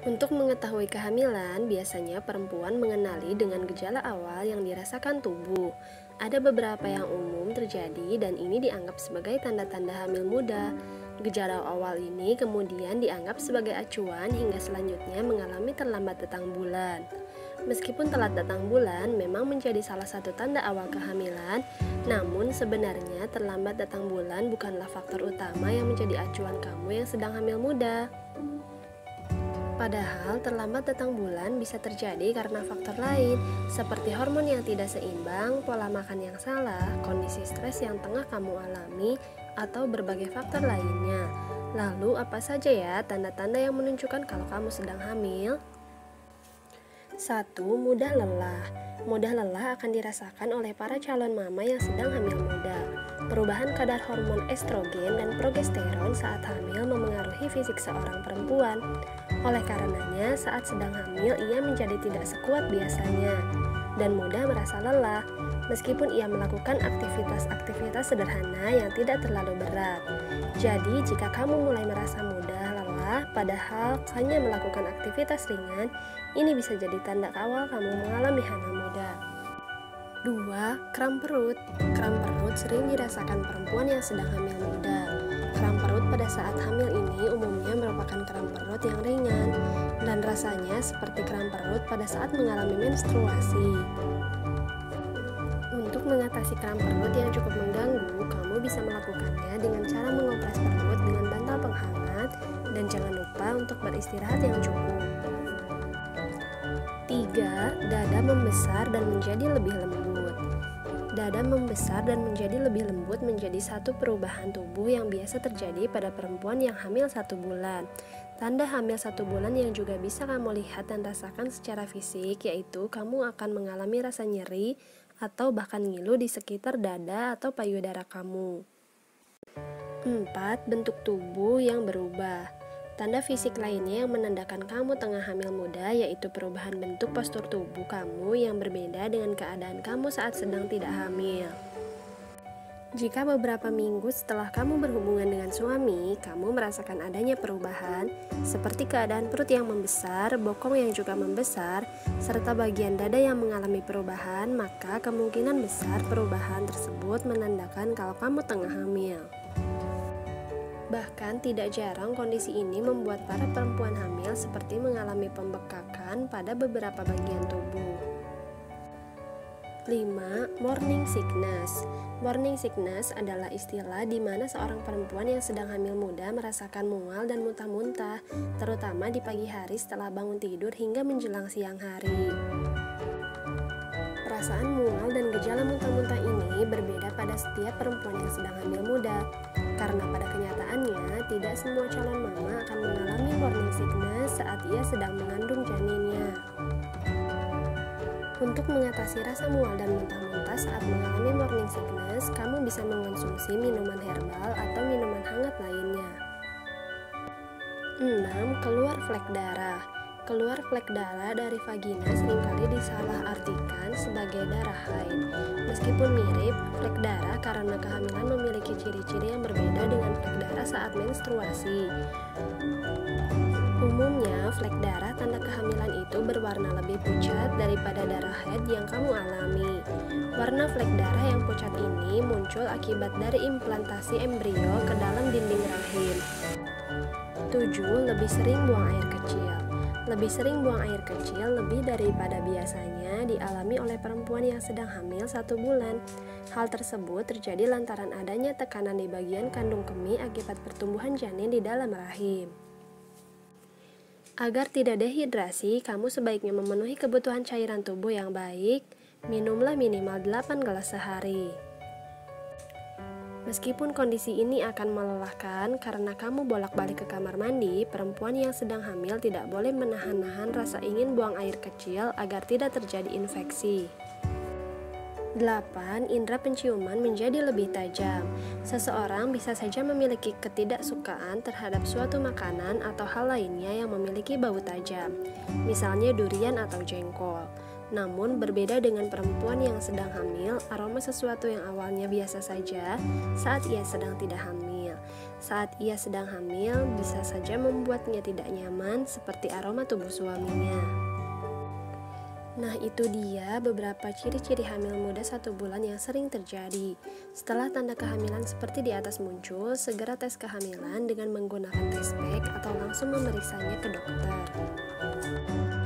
Untuk mengetahui kehamilan, biasanya perempuan mengenali dengan gejala awal yang dirasakan tubuh. Ada beberapa yang umum terjadi dan ini dianggap sebagai tanda-tanda hamil muda. Gejala awal ini kemudian dianggap sebagai acuan hingga selanjutnya mengalami terlambat datang bulan. Meskipun telat datang bulan memang menjadi salah satu tanda awal kehamilan, namun sebenarnya terlambat datang bulan bukanlah faktor utama yang menjadi acuan kamu yang sedang hamil muda. Padahal terlambat datang bulan bisa terjadi karena faktor lain, seperti hormon yang tidak seimbang, pola makan yang salah, kondisi stres yang tengah kamu alami, atau berbagai faktor lainnya. Lalu apa saja ya tanda-tanda yang menunjukkan kalau kamu sedang hamil? 1. Mudah lelah. Mudah lelah akan dirasakan oleh para calon mama yang sedang hamil muda. Perubahan kadar hormon estrogen dan progesteron saat hamil memengaruhi fisik seorang perempuan. Oleh karenanya, saat sedang hamil ia menjadi tidak sekuat biasanya dan mudah merasa lelah, meskipun ia melakukan aktivitas-aktivitas sederhana yang tidak terlalu berat. Jadi, jika kamu mulai merasa mudah lelah, padahal hanya melakukan aktivitas ringan, ini bisa jadi tanda awal kamu mengalami hamil muda. 2. Kram perut. Kram perut sering dirasakan perempuan yang sedang hamil muda. Kram perut pada saat hamil ini umumnya merupakan kram perut yang ringan dan rasanya seperti kram perut pada saat mengalami menstruasi. Untuk mengatasi kram perut yang cukup mengganggu, kamu bisa melakukannya dengan cara mengopres perut dengan bantal penghangat dan jangan lupa untuk beristirahat yang cukup. 3. Dada membesar dan menjadi lebih lembut. Dada membesar dan menjadi lebih lembut menjadi satu perubahan tubuh yang biasa terjadi pada perempuan yang hamil 1 bulan. Tanda hamil 1 bulan yang juga bisa kamu lihat dan rasakan secara fisik yaitu kamu akan mengalami rasa nyeri atau bahkan ngilu di sekitar dada atau payudara kamu. 4. Bentuk tubuh yang berubah. Tanda fisik lainnya yang menandakan kamu tengah hamil muda yaitu perubahan bentuk postur tubuh kamu yang berbeda dengan keadaan kamu saat sedang tidak hamil. Jika beberapa minggu setelah kamu berhubungan dengan suami, kamu merasakan adanya perubahan, seperti keadaan perut yang membesar, bokong yang juga membesar, serta bagian dada yang mengalami perubahan, maka kemungkinan besar perubahan tersebut menandakan kalau kamu tengah hamil. Bahkan tidak jarang kondisi ini membuat para perempuan hamil seperti mengalami pembekakan pada beberapa bagian tubuh. 5. Morning sickness. Morning sickness adalah istilah di mana seorang perempuan yang sedang hamil muda merasakan mual dan muntah-muntah, terutama di pagi hari setelah bangun tidur hingga menjelang siang hari. Perasaan mual dan gejala muntah-muntah ini berbeda pada setiap perempuan yang sedang hamil muda, karena pada kenyataannya tidak semua calon mama akan mengalami morning sickness saat ia sedang mengandung janinnya. Untuk mengatasi rasa mual dan muntah-muntah saat mengalami morning sickness, kamu bisa mengonsumsi minuman herbal atau minuman hangat lainnya. 6. Keluar flek darah. Keluar flek darah dari vagina seringkali disalahartikan sebagai darah haid. Meskipun mirip, flek darah karena kehamilan memiliki ciri-ciri yang berbeda dengan flek darah saat menstruasi. Umumnya, flek darah tanda kehamilan itu berwarna lebih pucat daripada darah haid yang kamu alami. Warna flek darah yang pucat ini muncul akibat dari implantasi embrio ke dalam dinding rahim. 7. Lebih sering buang air kecil. Lebih sering buang air kecil lebih daripada biasanya dialami oleh perempuan yang sedang hamil 1 bulan. Hal tersebut terjadi lantaran adanya tekanan di bagian kandung kemih akibat pertumbuhan janin di dalam rahim. Agar tidak dehidrasi, kamu sebaiknya memenuhi kebutuhan cairan tubuh yang baik. Minumlah minimal 8 gelas sehari. Meskipun kondisi ini akan melelahkan karena kamu bolak-balik ke kamar mandi, perempuan yang sedang hamil tidak boleh menahan-nahan rasa ingin buang air kecil agar tidak terjadi infeksi. 8. Indera penciuman menjadi lebih tajam. Seseorang bisa saja memiliki ketidaksukaan terhadap suatu makanan atau hal lainnya yang memiliki bau tajam, misalnya durian atau jengkol. Namun berbeda dengan perempuan yang sedang hamil, aroma sesuatu yang awalnya biasa saja saat ia sedang tidak hamil. saat ia sedang hamil bisa saja membuatnya tidak nyaman seperti aroma tubuh suaminya. Nah, itu dia beberapa ciri-ciri hamil muda 1 bulan yang sering terjadi. Setelah tanda kehamilan seperti di atas muncul, segera tes kehamilan dengan menggunakan test pack atau langsung memeriksanya ke dokter.